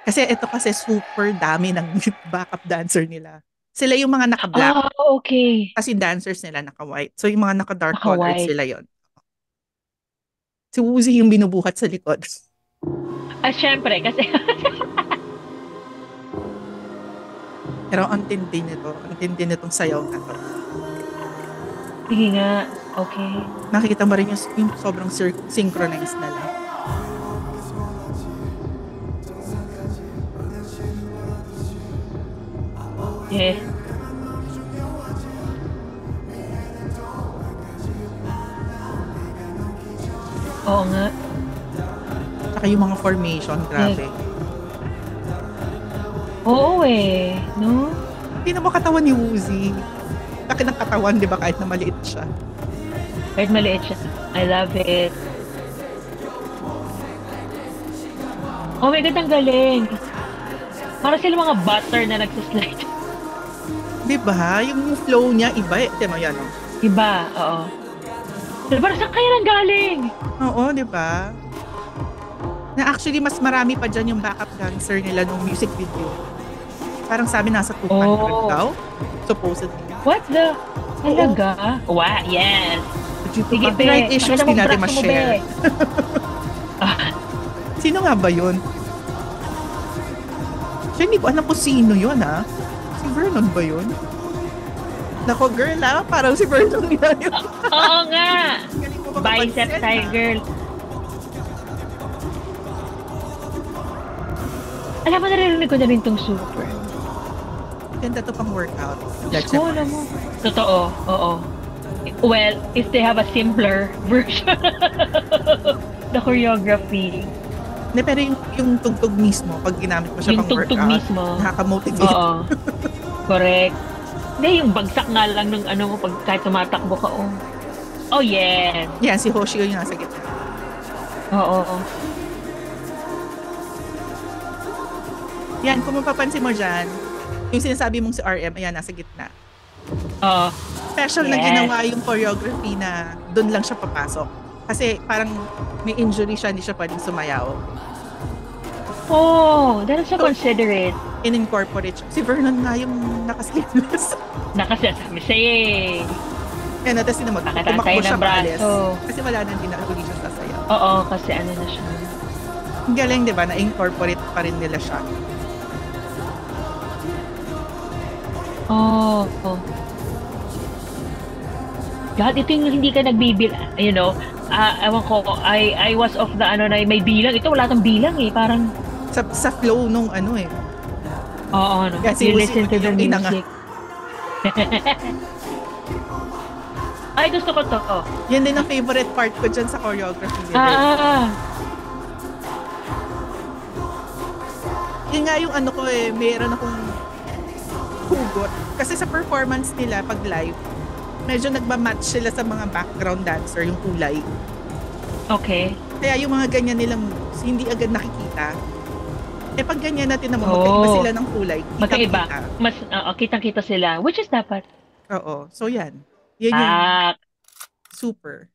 Kasi ito kasi super dami ng backup dancer nila. Sila yung mga naka-black. Ah, okay. Kasi dancers nila naka-white. So yung mga naka-dark colored Naka-white. sila yon. Si Woozy yung binubuhat sa likod. Ah, syempre, kasi Pero ang tindi nito. Ang tindi nitong sayaw na to. sige nga. Okay. Nakikita mo rin yung sobrang synchronized na lang. Yes. Oo nga. Tsaka yung mga formation, Yes. grabe. Oo eh. No? Hindi mo katawan ni Woozy. Laki ng katawan, di ba? Kahit na maliit siya. Kahit maliit siya. I love it. Oh my God, ang galing. Para sila mga butter na nagsislide. Di ba? Yung flow niya, iba eh. Di ba yan? Oh. Iba, oo. Pero parang saan kaya nang galing? Oo, di ba? Na actually, mas marami pa dyan yung backup dancer nila nung music video. Parang sabi nasa 200 Oh, daw. Supposedly. what the? Oo. Talaga? Wow, yes. Due to Sige, copyright be. issues, Pakita di mo natin braso mo, ma-share. be. Ah, Sino nga ba yun? Siya, hindi ko alam kung sino yun, ha? Si Vernon ba yun? Nako, girl, ha? Parang si Vernon nga yun. oo nga. Galing mo Bicep makapansin, ha? tiger. Alam mo, naririnig ko na rin tong super. Ganda to pang workout. Diyos That's ko, alam mo. Totoo, oo. Well, if they have a simpler version, the choreography, Hindi, pero yung tugtog mismo, pag ginamit mo siya yung pang tugtog workout, mismo, nakaka-motivate. oo, correct. Hindi, yung bagsak nga lang ng ano mo pag kahit tumatakbo ka, oh. Oh, yes. Yan, si Hoshi yung nasa gitna. Oo. Yan, kung mapapansin mo dyan, yung sinasabi mong si RM, ayan, nasa gitna. Oo. Special na Yes. ginawa yung choreography na doon lang siya papasok. Kasi parang may injury siya, hindi siya pwedeng sumayaw. Oh, that is so So, considerate. in-incorporate siya. Si Vernon nga yung naka-sleeveless. Nakasasabi siya eh. Yan, tapos Nakatatay tumakbo siya ng paalis. braso. Kasi wala nang ginaguli siya sasayaw. Oo, kasi ano na siya. Ang galing, di ba? Na-incorporate pa rin nila siya. Oh, oh. God, ito yung hindi ka nagbibil, you know, ewan ko, I was of the, ano na, may bilang. Ito, wala tang bilang eh. Parang, Sa flow nung ano eh. oo, no. Kasi You Uzi listen to maging the yung ina nga. music. Ay, gusto ko to. Oh. Yan din ang favorite part ko dyan sa choreography nila eh. Ah, Yun nga yung ano ko eh, meron akong hugot. Kasi sa performance nila pag live, medyo nagmamatch sila sa mga background dancer, yung kulay. okay. Kaya yung mga ganyan nilang moves, hindi agad nakikita. Eh pag ganyan natin naman, magkaiba Oh, sila ng kulay, magkaiba. kitang-kita. Mas, kitang-kita sila. Which is dapat. Oo. So yan. Yan yung Ah, super.